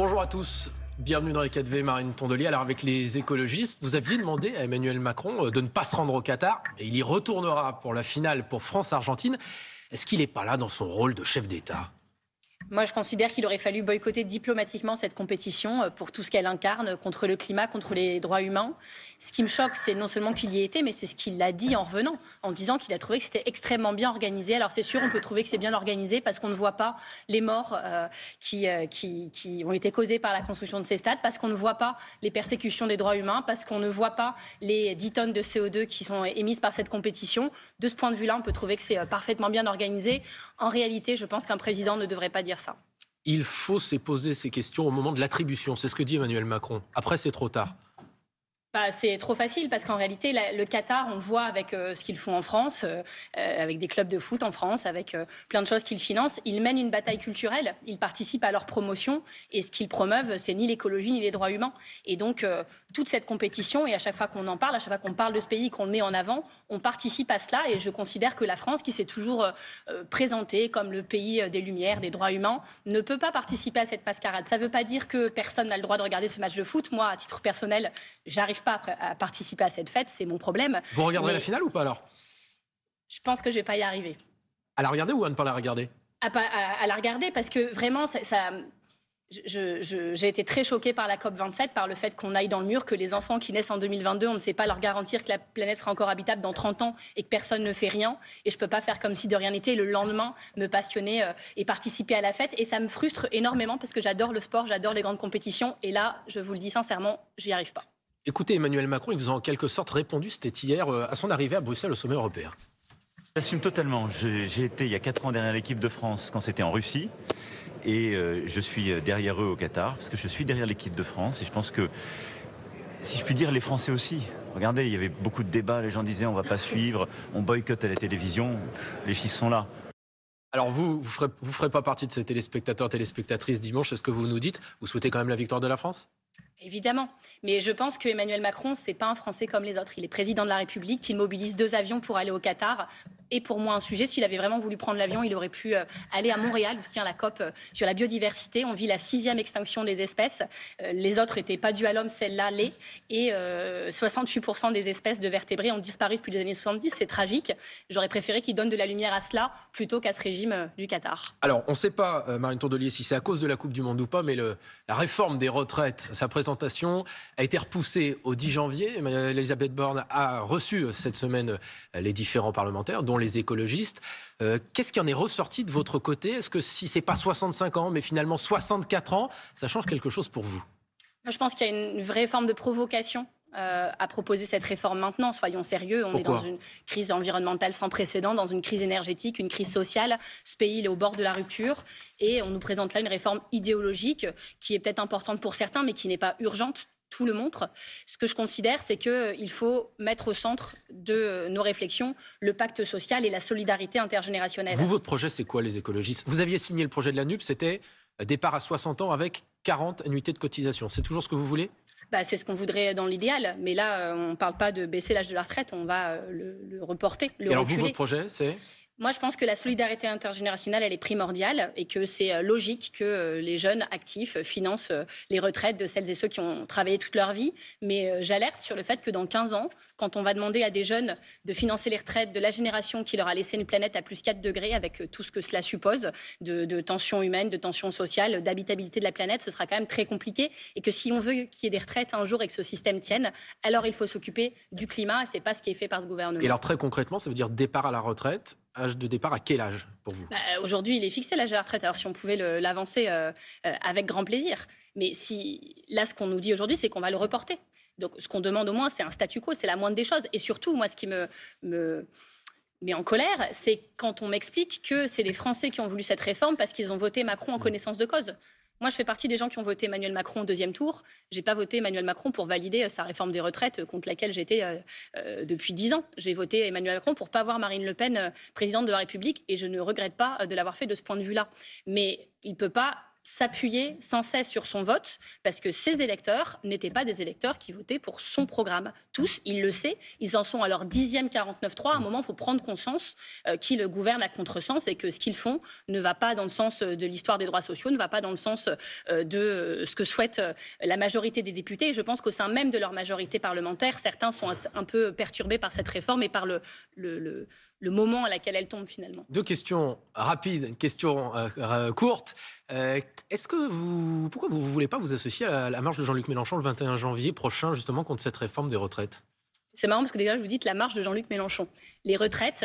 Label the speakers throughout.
Speaker 1: Bonjour à tous, bienvenue dans les 4V, Marine Tondelier. Alors avec les écologistes, vous aviez demandé à Emmanuel Macron de ne pas se rendre au Qatar et il y retournera pour la finale pour France-Argentine. Est-ce qu'il n'est pas là dans son rôle de chef d'État ?
Speaker 2: Moi, je considère qu'il aurait fallu boycotter diplomatiquement cette compétition pour tout ce qu'elle incarne contre le climat, contre les droits humains. Ce qui me choque, c'est non seulement qu'il y ait été, mais c'est ce qu'il a dit en revenant, en disant qu'il a trouvé que c'était extrêmement bien organisé. Alors c'est sûr, on peut trouver que c'est bien organisé parce qu'on ne voit pas les morts qui ont été causées par la construction de ces stades, parce qu'on ne voit pas les persécutions des droits humains, parce qu'on ne voit pas les 10 tonnes de CO2 qui sont émises par cette compétition. De ce point de vue-là, on peut trouver que c'est parfaitement bien organisé. En réalité, je pense qu'un président ne devrait pas dire ça.
Speaker 1: Il faut se poser ces questions au moment de l'attribution, c'est ce que dit Emmanuel Macron. Après, c'est trop tard.
Speaker 2: C'est trop facile parce qu'en réalité, le Qatar, on le voit avec ce qu'ils font en France, avec des clubs de foot en France, avec plein de choses qu'ils financent. Ils mènent une bataille culturelle, ils participent à leur promotion et ce qu'ils promeuvent, c'est ni l'écologie ni les droits humains. Et donc, toute cette compétition, et à chaque fois qu'on en parle, à chaque fois qu'on parle de ce pays, qu'on le met en avant, on participe à cela. Et je considère que la France, qui s'est toujours présentée comme le pays des Lumières, des droits humains, ne peut pas participer à cette mascarade. Ça ne veut pas dire que personne n'a le droit de regarder ce match de foot. Moi, à titre personnel, j'arrive pas à participer à cette fête, c'est mon problème.
Speaker 1: Vous regarderez la finale ou pas alors ?
Speaker 2: Je pense que je vais pas y arriver.
Speaker 1: À la regarder ou à ne pas la regarder ?
Speaker 2: À la regarder parce que vraiment, j'ai été très choquée par la COP27, par le fait qu'on aille dans le mur, que les enfants qui naissent en 2022, on ne sait pas leur garantir que la planète sera encore habitable dans 30 ans et que personne ne fait rien. Et je ne peux pas faire comme si de rien n'était, le lendemain, me passionner et participer à la fête. Et ça me frustre énormément parce que j'adore le sport, j'adore les grandes compétitions. Et là, je vous le dis sincèrement, j'y arrive pas.
Speaker 1: Écoutez, Emmanuel Macron, il vous a en quelque sorte répondu, c'était hier, à son arrivée à Bruxelles au sommet européen.
Speaker 3: J'assume totalement. J'ai été il y a 4 ans derrière l'équipe de France quand c'était en Russie. Et je suis derrière eux au Qatar, parce que je suis derrière l'équipe de France. Et je pense que, si je puis dire, les Français aussi. Regardez, il y avait beaucoup de débats, les gens disaient on ne va pas suivre, on boycotte à la télévision. Les chiffres sont là.
Speaker 1: Alors vous ferez pas partie de ces téléspectateurs, téléspectatrices dimanche, c'est ce que vous nous dites. Vous souhaitez quand même la victoire de la France ?
Speaker 2: Évidemment, mais je pense que Emmanuel Macron, c'est pas un Français comme les autres. Il est président de la République, il mobilise 2 avions pour aller au Qatar. Et pour moi, un sujet, s'il avait vraiment voulu prendre l'avion, il aurait pu aller à Montréal, aussi à la COP sur la biodiversité. On vit la 6e extinction des espèces. Les autres n'étaient pas dues à l'homme, celle-là l'est. Et 68% des espèces de vertébrés ont disparu depuis les années 70. C'est tragique. J'aurais préféré qu'il donne de la lumière à cela plutôt qu'à ce régime du Qatar.
Speaker 1: Alors, on ne sait pas, Marine Tondelier, si c'est à cause de la Coupe du Monde ou pas, mais la réforme des retraites, sa présentation a été repoussée au 10 janvier. Elisabeth Borne a reçu cette semaine les différents parlementaires, dont les écologistes. Qu'est-ce qui en est ressorti de votre côté ? Est-ce que si ce n'est pas 65 ans, mais finalement 64 ans, ça change quelque chose pour vous ?
Speaker 2: Je pense qu'il y a une vraie forme de provocation à proposer cette réforme maintenant. Soyons sérieux, on est dans une crise environnementale sans précédent, dans une crise énergétique, une crise sociale. Ce pays il est au bord de la rupture et on nous présente là une réforme idéologique qui est peut-être importante pour certains, mais qui n'est pas urgente. Tout le montre. Ce que je considère, c'est qu'il faut mettre au centre de nos réflexions le pacte social et la solidarité intergénérationnelle.
Speaker 1: Vous, votre projet, c'est quoi, les écologistes ? Vous aviez signé le projet de la NUP, c'était départ à 60 ans avec 40 annuités de cotisation. C'est toujours ce que vous voulez ?
Speaker 2: C'est ce qu'on voudrait dans l'idéal. Mais là, on ne parle pas de baisser l'âge de la retraite, on va le reporter, le reculer.
Speaker 1: Alors vous, votre projet, c'est ?
Speaker 2: Moi, je pense que la solidarité intergénérationnelle, elle est primordiale et que c'est logique que les jeunes actifs financent les retraites de celles et ceux qui ont travaillé toute leur vie. Mais j'alerte sur le fait que dans 15 ans, quand on va demander à des jeunes de financer les retraites de la génération qui leur a laissé une planète à plus 4 degrés, avec tout ce que cela suppose, de tensions humaines, de tensions sociales, d'habitabilité de la planète, ce sera quand même très compliqué. Et que si on veut qu'il y ait des retraites un jour et que ce système tienne, alors il faut s'occuper du climat. Et ce n'est pas ce qui est fait par ce gouvernement.
Speaker 1: Et alors très concrètement, ça veut dire départ à la retraite. Âge de départ à quel âge pour vous ?
Speaker 2: Aujourd'hui, il est fixé l'âge de la retraite. Alors si on pouvait l'avancer avec grand plaisir. Mais là, ce qu'on nous dit aujourd'hui, c'est qu'on va le reporter. Donc ce qu'on demande au moins, c'est un statu quo, c'est la moindre des choses. Et surtout, moi, ce qui me met en colère, c'est quand on m'explique que c'est les Français qui ont voulu cette réforme parce qu'ils ont voté Macron en connaissance de cause. Moi, je fais partie des gens qui ont voté Emmanuel Macron au 2e tour. Je n'ai pas voté Emmanuel Macron pour valider sa réforme des retraites contre laquelle j'étais depuis 10 ans. J'ai voté Emmanuel Macron pour ne pas voir Marine Le Pen présidente de la République et je ne regrette pas de l'avoir fait de ce point de vue-là. Mais il ne peut pas s'appuyer sans cesse sur son vote, parce que ces électeurs n'étaient pas des électeurs qui votaient pour son programme. Tous, ils le savent, ils en sont à leur 10e 49.3. À un moment, il faut prendre conscience qu'ils gouvernent à contresens et que ce qu'ils font ne va pas dans le sens de l'histoire des droits sociaux, ne va pas dans le sens de ce que souhaite la majorité des députés. Et je pense qu'au sein même de leur majorité parlementaire, certains sont un peu perturbés par cette réforme et par le moment à laquelle elle tombe finalement.
Speaker 1: Deux questions rapides, une question courte. Pourquoi vous ne voulez pas vous associer à la marche de Jean-Luc Mélenchon le 21 janvier prochain, justement, contre cette réforme des retraites ?
Speaker 2: C'est marrant parce que déjà, je vous dis la marche de Jean-Luc Mélenchon. Les retraites,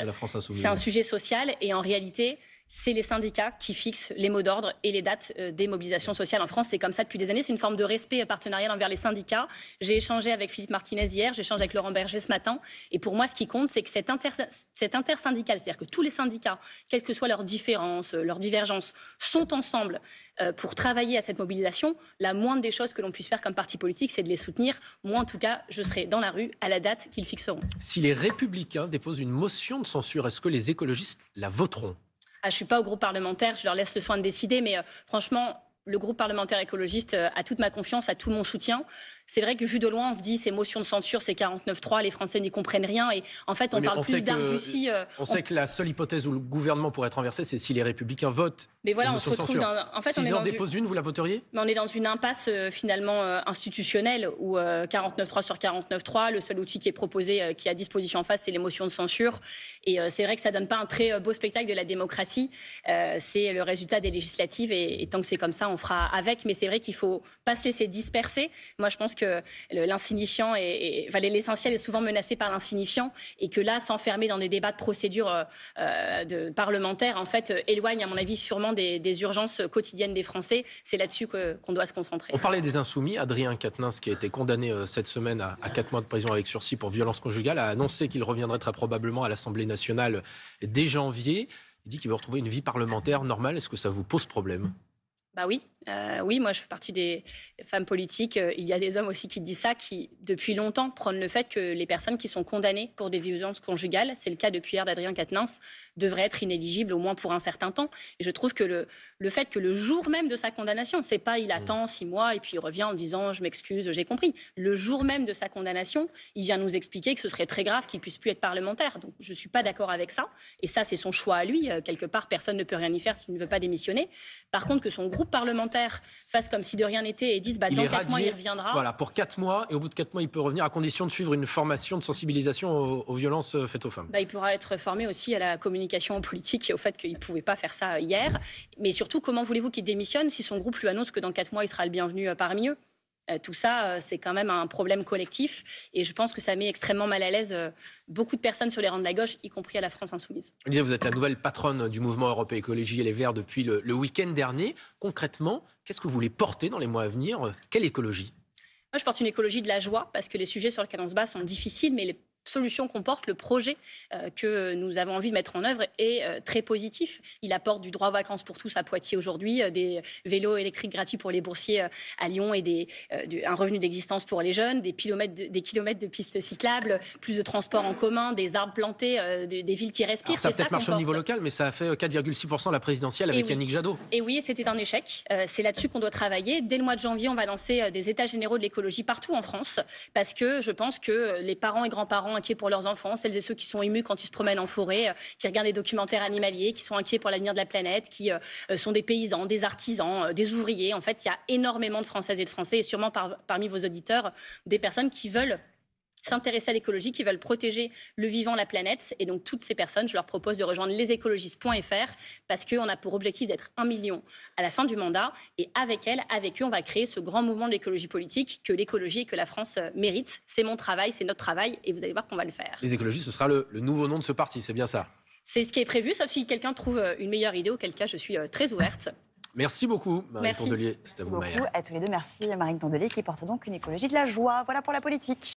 Speaker 2: c'est un sujet social et en réalité, c'est les syndicats qui fixent les mots d'ordre et les dates des mobilisations sociales en France. C'est comme ça depuis des années. C'est une forme de respect partenarial envers les syndicats. J'ai échangé avec Philippe Martinez hier, j'échange avec Laurent Berger ce matin. Et pour moi, ce qui compte, c'est que cet intersyndical, c'est-à-dire que tous les syndicats, quelles que soient leurs différences, leurs divergences, sont ensemble pour travailler à cette mobilisation. La moindre des choses que l'on puisse faire comme parti politique, c'est de les soutenir. Moi, en tout cas, je serai dans la rue à la date qu'ils fixeront.
Speaker 1: Si les Républicains déposent une motion de censure, est-ce que les écologistes la voteront ?
Speaker 2: Je ne suis pas au groupe parlementaire, je leur laisse le soin de décider, mais franchement, le groupe parlementaire écologiste a toute ma confiance, a tout mon soutien. C'est vrai que vu de loin, on se dit ces motions de censure, c'est 49.3, les Français n'y comprennent rien. Et en fait, on parle plus d'argutie.
Speaker 1: On sait que la seule hypothèse où le gouvernement pourrait être renversé, c'est si les Républicains votent.
Speaker 2: Mais voilà, on se retrouve dans. En fait,
Speaker 1: S'ils en déposent une, vous la voteriez ?
Speaker 2: Mais on est dans une impasse finalement institutionnelle où 49.3 sur 49.3, le seul outil qui est proposé, qui est à disposition en face, c'est les motions de censure. Et c'est vrai que ça donne pas un très beau spectacle de la démocratie. C'est le résultat des législatives et tant que c'est comme ça, on fera avec. Mais c'est vrai qu'il faut pas se laisser disperser. Moi, je pense que l'insignifiant l'essentiel est souvent menacé par l'insignifiant et que là, s'enfermer dans des débats de procédure parlementaire, en fait, éloigne, à mon avis, sûrement des urgences quotidiennes des Français. C'est là-dessus qu'on doit se concentrer.
Speaker 1: On parlait des Insoumis. Adrien Quatennens, qui a été condamné cette semaine à 4 mois de prison avec sursis pour violence conjugale, a annoncé qu'il reviendrait très probablement à l'Assemblée nationale dès janvier. Il dit qu'il veut retrouver une vie parlementaire normale. Est-ce que ça vous pose problème ?
Speaker 2: Bah oui. Oui, moi je fais partie des femmes politiques. Il y a des hommes aussi qui disent ça, qui depuis longtemps prônent le fait que les personnes qui sont condamnées pour des violences conjugales, c'est le cas depuis hier d'Adrien Quatennens, devraient être inéligibles au moins pour un certain temps. Et je trouve que le fait que le jour même de sa condamnation, c'est pas il attend 6 mois et puis il revient en disant je m'excuse, j'ai compris. Le jour même de sa condamnation, il vient nous expliquer que ce serait très grave qu'il puisse plus être parlementaire. Donc je suis pas d'accord avec ça. Et ça c'est son choix à lui. Quelque part personne ne peut rien y faire s'il ne veut pas démissionner. Par contre que son groupe parlementaire fasse comme si de rien n'était et dise dans 4 mois il reviendra.
Speaker 1: Voilà, pour 4 mois, et au bout de 4 mois il peut revenir à condition de suivre une formation de sensibilisation aux violences faites aux femmes.
Speaker 2: Il pourra être formé aussi à la communication politique et au fait qu'il ne pouvait pas faire ça hier. Mais surtout, comment voulez-vous qu'il démissionne si son groupe lui annonce que dans 4 mois il sera le bienvenu parmi eux ? Tout ça, c'est quand même un problème collectif et je pense que ça met extrêmement mal à l'aise beaucoup de personnes sur les rangs de la gauche, y compris à la France insoumise.
Speaker 1: Olivier, vous êtes la nouvelle patronne du mouvement Europe Écologie et les Verts depuis le week-end dernier. Concrètement, qu'est-ce que vous voulez porter dans les mois à venir ? Quelle écologie ?
Speaker 2: Moi, je porte une écologie de la joie parce que les sujets sur lesquels on se bat sont difficiles, mais les solution qu'on porte, le projet que nous avons envie de mettre en œuvre est très positif. Il apporte du droit aux vacances pour tous à Poitiers aujourd'hui, des vélos électriques gratuits pour les boursiers à Lyon et un revenu d'existence pour les jeunes, des kilomètres de pistes cyclables, plus de transports en commun, des arbres plantés, des villes qui respirent.
Speaker 1: Alors ça a peut-être marché au niveau local, mais ça a fait 4,6% la présidentielle avec Yannick Jadot.
Speaker 2: Et oui, c'était un échec. C'est là-dessus qu'on doit travailler. Dès le mois de janvier, on va lancer des états généraux de l'écologie partout en France, parce que je pense que les parents et grands-parents inquiets pour leurs enfants, celles et ceux qui sont émus quand ils se promènent en forêt, qui regardent des documentaires animaliers, qui sont inquiets pour l'avenir de la planète, qui sont des paysans, des artisans, des ouvriers. En fait, il y a énormément de Françaises et de Français, et sûrement parmi vos auditeurs, des personnes qui veulent s'intéresser à l'écologie, qui veulent protéger le vivant, la planète. Et donc, toutes ces personnes, je leur propose de rejoindre lesécologistes.fr parce qu'on a pour objectif d'être 1 million à la fin du mandat. Et avec eux, on va créer ce grand mouvement de l'écologie politique que l'écologie et que la France méritent. C'est mon travail, c'est notre travail et vous allez voir qu'on va le faire.
Speaker 1: Les écologistes, ce sera le nouveau nom de ce parti, c'est bien ça ?
Speaker 2: C'est ce qui est prévu, sauf si quelqu'un trouve une meilleure idée, auquel cas je suis très ouverte.
Speaker 1: Merci beaucoup, Marie Tondelier. C'était à vous, Maïa.
Speaker 4: Merci beaucoup à tous les deux. Merci, Marie Tondelier, qui porte donc une écologie de la joie. Voilà pour la politique.